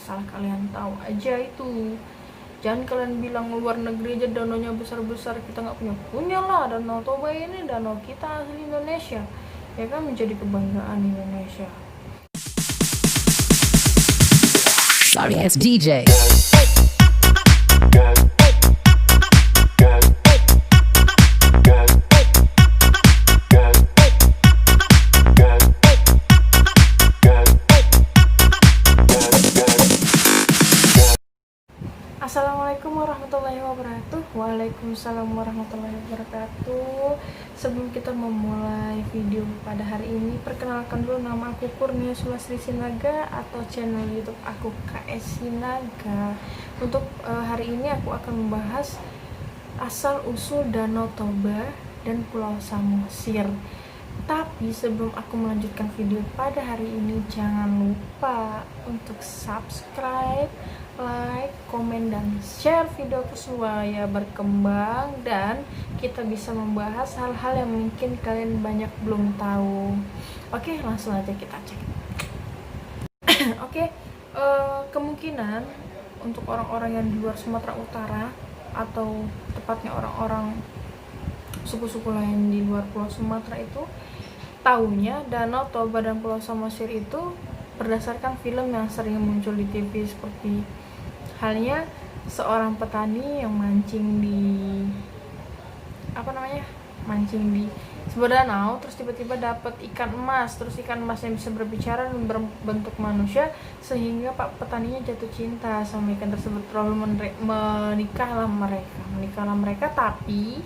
asal kalian tahu aja itu. Jangan kalian bilang luar negeri aja danaunya besar-besar, kita nggak punya lah. Danau Toba ini danau kita asli Indonesia, ya kan, menjadi kebanggaan Indonesia. Sorry, it's DJ. Assalamualaikum warahmatullahi wabarakatuh. Waalaikumsalam warahmatullahi wabarakatuh. Sebelum kita memulai video pada hari ini, perkenalkan dulu, nama aku Kurnia Sulastri Sinaga atau channel YouTube aku KS Sinaga. Untuk hari ini aku akan membahas asal usul Danau Toba dan Pulau Samosir. Tapi sebelum aku melanjutkan video pada hari ini, jangan lupa untuk subscribe, like, komen, dan share videoku supaya berkembang dan kita bisa membahas hal-hal yang mungkin kalian banyak belum tahu. Oke, langsung aja kita cek. Oke, kemungkinan untuk orang-orang yang di luar Sumatera Utara atau tepatnya orang-orang suku-suku lain di luar Pulau Sumatera itu taunya Danau Toba dan Pulau Samosir itu berdasarkan film yang sering muncul di TV, seperti halnya seorang petani yang mancing di sebuah danau, terus tiba-tiba dapat ikan emas, terus ikan emasnya bisa berbicara dan berbentuk manusia, sehingga pak petaninya jatuh cinta sama ikan tersebut, lalu menikahlah mereka. Tapi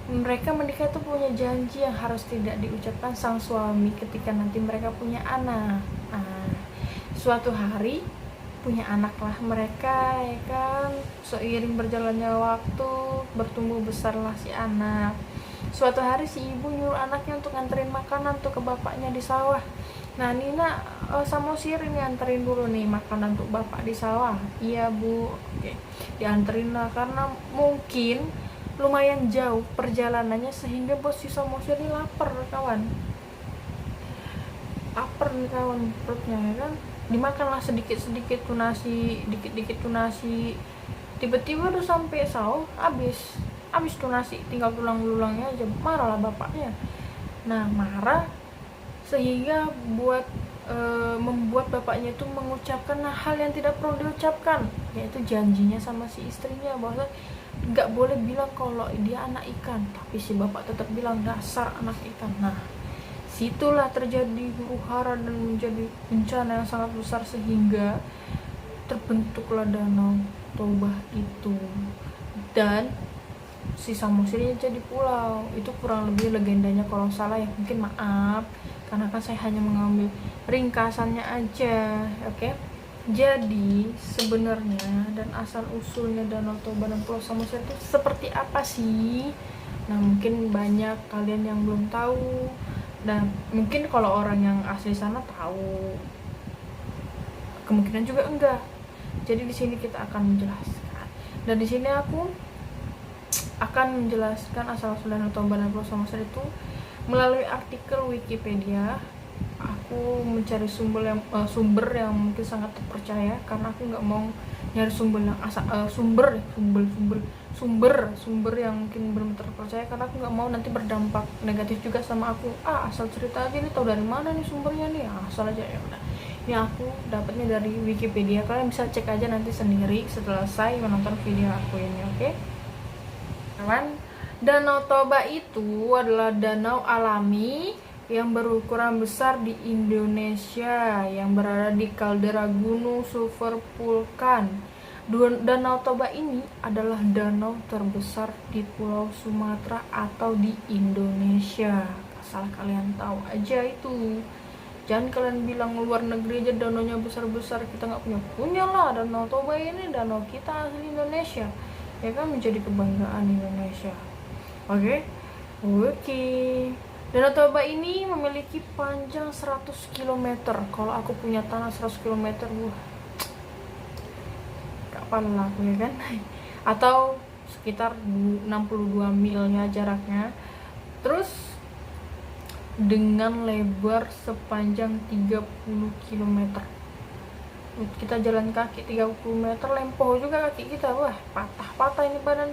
mereka menikah itu punya janji yang harus tidak diucapkan sang suami ketika nanti mereka punya anak. Suatu hari punya anaklah mereka, ya kan. Seiring berjalannya waktu, bertumbuh besarlah si anak. Suatu hari si ibu nyuruh anaknya untuk nganterin makanan tuh ke bapaknya di sawah. Nah, Nina Samosir ini anterin dulu nih makanan untuk bapak di sawah. Iya bu, oke, dianterin lah karena mungkin lumayan jauh perjalanannya, sehingga bos si Samosir ini lapar nih kawan, perutnya, ya kan. Dimakanlah sedikit-sedikit tuh nasi, dikit-dikit tuh nasi. Tiba-tiba udah sampai sawah, habis tuh nasi, tinggal tulang-tulangnya aja. Marahlah bapaknya. Nah, marah sehingga membuat bapaknya itu mengucapkan hal yang tidak perlu diucapkan, yaitu janjinya sama si istrinya bahwa nggak boleh bilang kalau dia anak ikan, tapi si bapak tetap bilang dasar anak ikan. Nah, situlah terjadi huru-hara dan menjadi bencana yang sangat besar, sehingga terbentuklah Danau Toba itu, dan si Samosirnya jadi pulau. Itu kurang lebih legendanya, kalau salah ya mungkin maaf, karena kan saya hanya mengambil ringkasannya aja. Oke. Jadi sebenarnya dan asal usulnya Danau Toba dan Pulau Samosir itu seperti apa sih? Nah, mungkin banyak kalian yang belum tahu, dan mungkin kalau orang yang asli sana tahu, kemungkinan juga enggak. Jadi di sini kita akan menjelaskan, dan di sini aku akan menjelaskan asal usul Danau Toba dan Pulau Samosir itu melalui artikel Wikipedia. Aku mencari sumber yang mungkin sangat terpercaya, karena aku nggak mau nyari sumber yang sumber yang mungkin belum terpercaya, karena aku nggak mau nanti berdampak negatif juga sama aku. Asal cerita aja nih, tahu dari mana nih sumbernya nih, asal aja. Ya udah, ini aku dapatnya dari Wikipedia, kalian bisa cek aja nanti sendiri setelah saya menonton video aku ini. Oke, kawan. Danau Toba itu adalah danau alami yang berukuran besar di Indonesia, yang berada di kaldera gunung supervulkan. Danau Toba ini adalah danau terbesar di Pulau Sumatera atau di Indonesia. Asal kalian tahu aja itu. Jangan kalian bilang luar negeri aja danaunya besar-besar, kita nggak punya lah. Danau Toba ini danau kita asli Indonesia, ya kan, menjadi kebanggaan Indonesia. Oke. Danau Toba ini memiliki panjang 100 km. Kalau aku punya tanah 100 km, kapan lah aku, ya kan? Atau sekitar 62 milnya jaraknya. Terus dengan lebar sepanjang 30 km. kita jalan kaki 30 meter lempoh juga kaki kita, wah patah ini badan,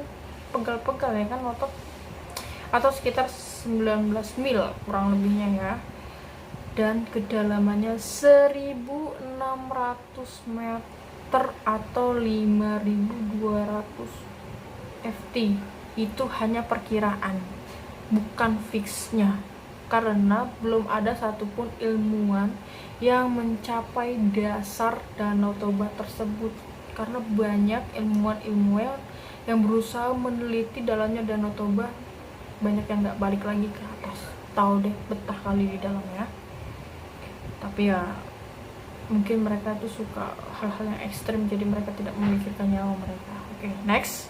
pegal-pegal ya kan otot. Atau sekitar 19 mil kurang lebihnya ya, dan kedalamannya 1600 meter atau 5200 ft. Itu hanya perkiraan, bukan fixnya, karena belum ada satupun ilmuwan yang mencapai dasar Danau Toba tersebut. Karena banyak ilmuwan yang berusaha meneliti dalamnya Danau Toba, banyak yang nggak balik lagi ke atas. Tahu deh, betah kali di dalamnya. Tapi ya mungkin mereka tuh suka hal-hal yang ekstrim, jadi mereka tidak memikirkan nyawa mereka. Oke, next.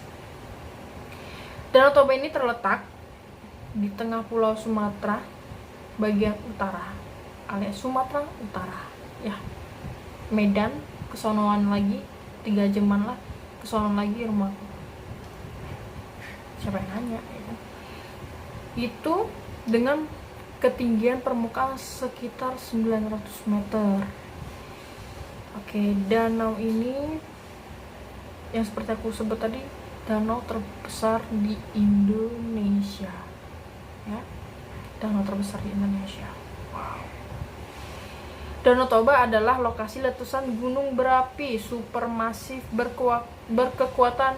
Danau Toba ini terletak di tengah Pulau Sumatera bagian utara, alias Sumatera Utara ya. Medan kesonoan lagi 3 jaman lah, kesonoan lagi rumahku. Siapa yang nanya ya kan? Itu dengan ketinggian permukaan sekitar 900 meter. Oke, danau ini yang seperti aku sebut tadi, danau terbesar di Indonesia ya. Danau terbesar di Indonesia. Wow. Danau Toba adalah lokasi letusan gunung berapi supermasif berkekuatan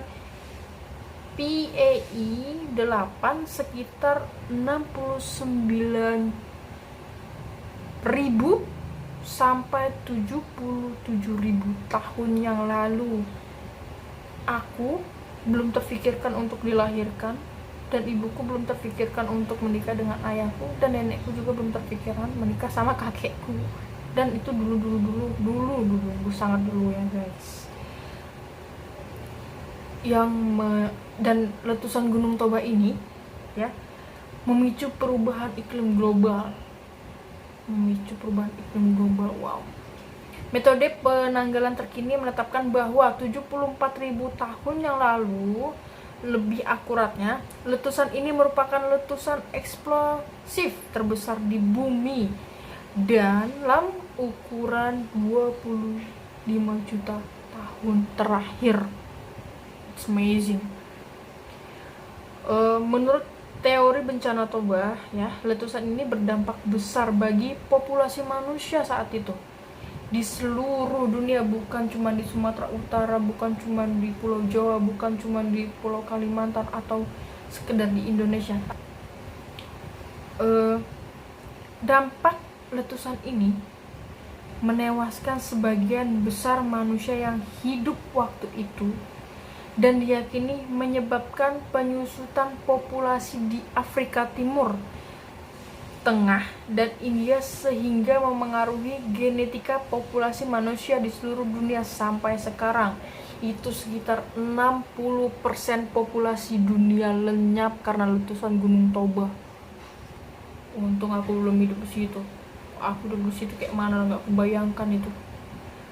PEI 8 sekitar 69.000 sampai 77.000 tahun yang lalu. Aku belum terfikirkan untuk dilahirkan, dan ibuku belum terfikirkan untuk menikah dengan ayahku, dan nenekku juga belum terfikirkan menikah sama kakekku. Dan itu dulu sangat dulu ya guys. Dan letusan Gunung Toba ini ya memicu perubahan iklim global. Wow. Metode penanggalan terkini menetapkan bahwa 74.000 tahun yang lalu, lebih akuratnya, letusan ini merupakan letusan eksplosif terbesar di bumi dalam ukuran 25 juta tahun terakhir. It's amazing. Menurut teori bencana Toba ya, letusan ini berdampak besar bagi populasi manusia saat itu di seluruh dunia, bukan cuma di Sumatera Utara, bukan cuma di Pulau Jawa, bukan cuma di Pulau Kalimantan atau sekedar di Indonesia. Dampak letusan ini menewaskan sebagian besar manusia yang hidup waktu itu, dan diyakini menyebabkan penyusutan populasi di Afrika Timur Tengah dan India, sehingga memengaruhi genetika populasi manusia di seluruh dunia sampai sekarang. Itu sekitar 60% populasi dunia lenyap karena letusan Gunung Toba. Untung aku belum hidup di situ. Aku udah di situ kayak mana, nggak kebayangkan itu.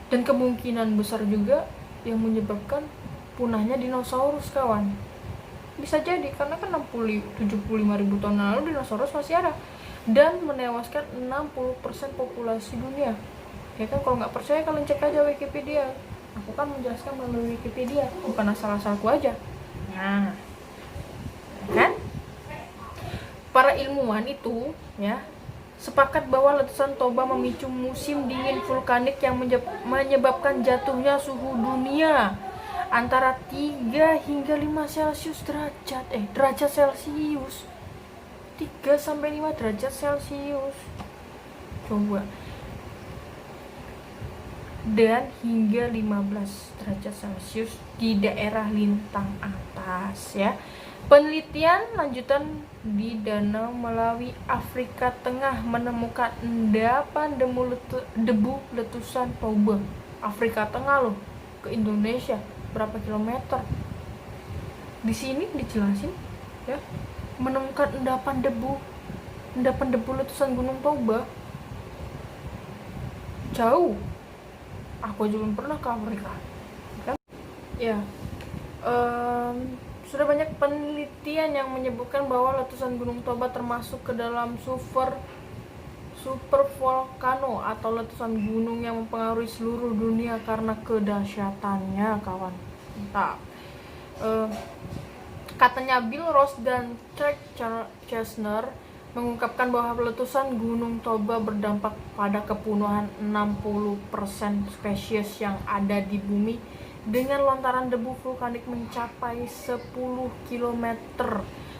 Dan kemungkinan besar juga yang menyebabkan punahnya dinosaurus, kawan. Bisa jadi karena kan 75.000 tahun lalu dinosaurus masih ada, dan menewaskan 60% populasi dunia. Ya kan, kalau nggak percaya kalian cek aja Wikipedia. Aku kan menjelaskan melalui Wikipedia, bukan asal-asalku aja. Nah, kan? Para ilmuwan itu ya sepakat bahwa letusan Toba memicu musim dingin vulkanik yang menyebabkan jatuhnya suhu dunia antara 3 hingga 5 derajat Celcius. 3 sampai 5 derajat Celcius. Coba. Dan hingga 15 derajat Celcius di daerah lintang atas ya. Penelitian lanjutan di danau Malawi, Afrika Tengah menemukan endapan debu letusan Toba. Afrika Tengah loh, ke Indonesia berapa kilometer? Di sini dijelasin ya, menemukan endapan debu letusan Gunung Toba. Jauh. Aku aja belum pernah ke Afrika kan? Ya, sudah banyak penelitian yang menyebutkan bahwa letusan Gunung Toba termasuk ke dalam supervolcano atau letusan gunung yang mempengaruhi seluruh dunia karena kedahsyatannya, kawan. Entah. Katanya Bill Ross dan Craig Chesner mengungkapkan bahwa letusan Gunung Toba berdampak pada kepunuhan 60% spesies yang ada di bumi dengan lontaran debu vulkanik mencapai 10 km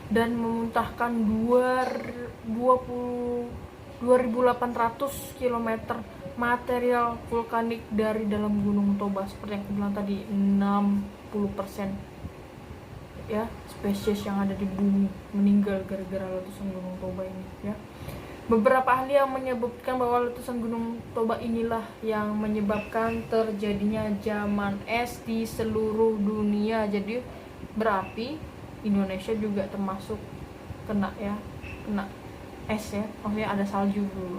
dan memuntahkan 2.800 km material vulkanik dari dalam Gunung Toba. Seperti yang aku bilang tadi, 60% ya spesies yang ada di bumi meninggal gara-gara letusan Gunung Toba ini ya. Beberapa ahli yang menyebutkan bahwa letusan Gunung Toba inilah yang menyebabkan terjadinya zaman es di seluruh dunia. Jadi berarti Indonesia juga termasuk kena es ya, maksudnya ada salju dulu.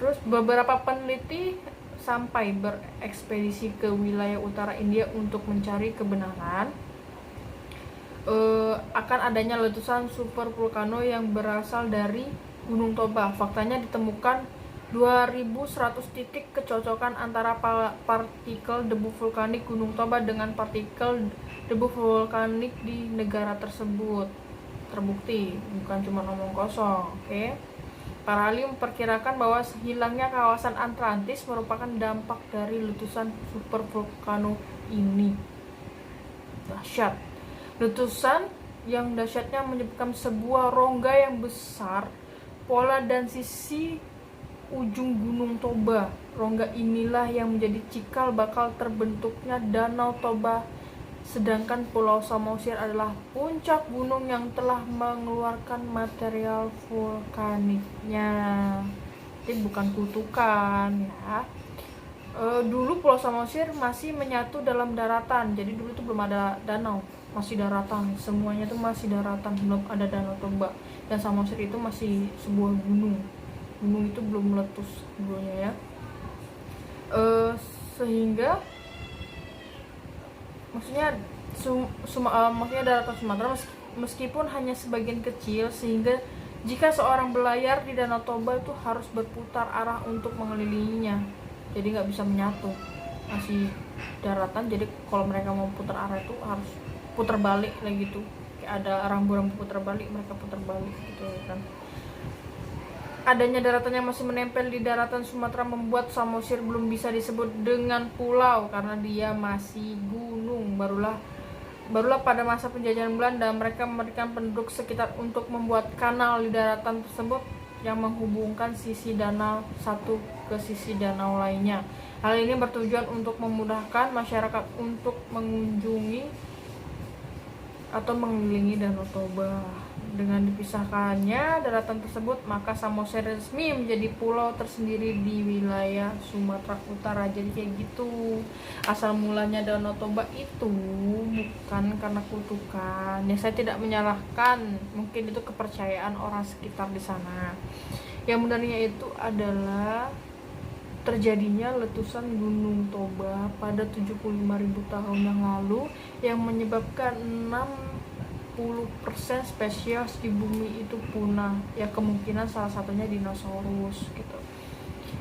Terus beberapa peneliti sampai berekspedisi ke wilayah utara India untuk mencari kebenaran akan adanya letusan supervolcano yang berasal dari Gunung Toba. Faktanya ditemukan 2.100 titik kecocokan antara partikel debu vulkanik Gunung Toba dengan partikel debu vulkanik di negara tersebut. Terbukti, bukan cuma ngomong kosong, oke? Para ahli memperkirakan bahwa hilangnya kawasan Atlantis merupakan dampak dari letusan supervolcano ini. Dahsyat. Letusan yang dahsyatnya menyebabkan sebuah rongga yang besar pola dan sisi ujung Gunung Toba. Rongga inilah yang menjadi cikal bakal terbentuknya Danau Toba, sedangkan Pulau Samosir adalah puncak gunung yang telah mengeluarkan material vulkaniknya. Jadi bukan kutukan ya. Dulu Pulau Samosir masih menyatu dalam daratan, jadi dulu itu belum ada danau, masih daratan, semuanya itu masih daratan, belum ada Danau Toba. Dan Samosir itu masih sebuah gunung itu belum meletus dulunya ya. Sehingga maksudnya maksudnya daratan Sumatera meskipun hanya sebagian kecil, sehingga jika seorang berlayar di Danau Toba itu harus berputar arah untuk mengelilinginya, jadi nggak bisa menyatu, masih daratan. Jadi kalau mereka mau putar arah itu harus putar balik lagi gitu, kayak ada rambu-rambu putar balik, mereka putar balik gitu kan. Adanya daratan yang masih menempel di daratan Sumatera membuat Samosir belum bisa disebut dengan pulau karena dia masih gunung. Barulah pada masa penjajahan Belanda mereka memberikan penduduk sekitar untuk membuat kanal di daratan tersebut yang menghubungkan sisi danau satu ke sisi danau lainnya. Hal ini bertujuan untuk memudahkan masyarakat untuk mengunjungi atau mengelilingi Danau Toba. Dengan dipisahkannya daratan tersebut, maka Samosir resmi menjadi pulau tersendiri di wilayah Sumatera Utara. Jadi kayak gitu. Asal mulanya Danau Toba itu bukan karena kutukan. Ya saya tidak menyalahkan, mungkin itu kepercayaan orang sekitar di sana. Yang benarnya itu adalah terjadinya letusan Gunung Toba pada 75.000 tahun yang lalu yang menyebabkan 60% spesies di bumi itu punah. Ya kemungkinan salah satunya dinosaurus gitu.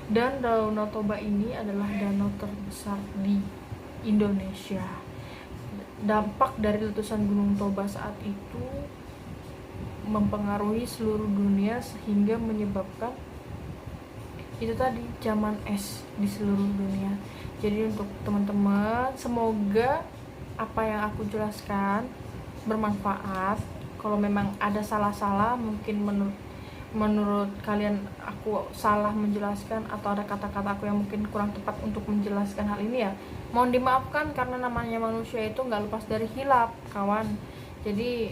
Dan Danau Toba ini adalah danau terbesar di Indonesia. Dampak dari letusan Gunung Toba saat itu mempengaruhi seluruh dunia sehingga menyebabkan itu tadi zaman es di seluruh dunia. Jadi untuk teman-teman, semoga apa yang aku jelaskan bermanfaat. Kalau memang ada salah-salah, mungkin menurut kalian aku salah menjelaskan atau ada kata-kata aku yang mungkin kurang tepat untuk menjelaskan hal ini, ya mohon dimaafkan karena namanya manusia itu nggak lepas dari hilaf, kawan. Jadi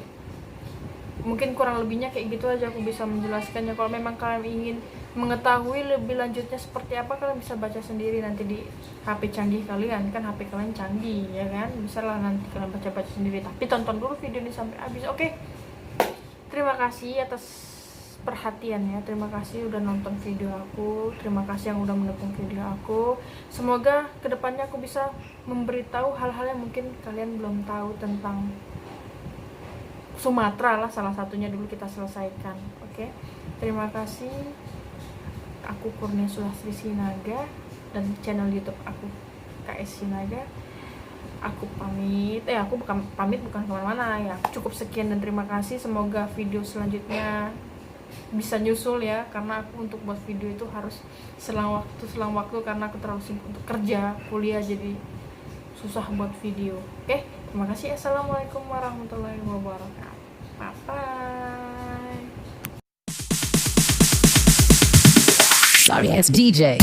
mungkin kurang lebihnya kayak gitu aja aku bisa menjelaskannya. Kalau memang kalian ingin mengetahui lebih lanjutnya seperti apa, kalian bisa baca sendiri nanti di HP canggih kalian, kan HP kalian canggih ya kan, bisa lah nanti kalian baca-baca sendiri, tapi tonton dulu video ini sampai habis. Oke, terima kasih atas perhatiannya, terima kasih udah nonton video aku, terima kasih yang udah mendukung video aku. Semoga kedepannya aku bisa memberitahu hal-hal yang mungkin kalian belum tahu tentang Sumatera lah, salah satunya dulu kita selesaikan. Oke, terima kasih. aku Kurnia Sulastri Sinaga dan channel YouTube aku KS Sinaga. Aku pamit, aku bukan pamit, bukan kemana-mana ya. Cukup sekian dan terima kasih. Semoga video selanjutnya bisa nyusul ya, karena aku untuk buat video itu harus selang waktu karena aku terlalu sibuk untuk kerja, kuliah, jadi susah buat video. Oke, terima kasih. Assalamualaikum warahmatullahi wabarakatuh. Bye. Sorry ass DJ.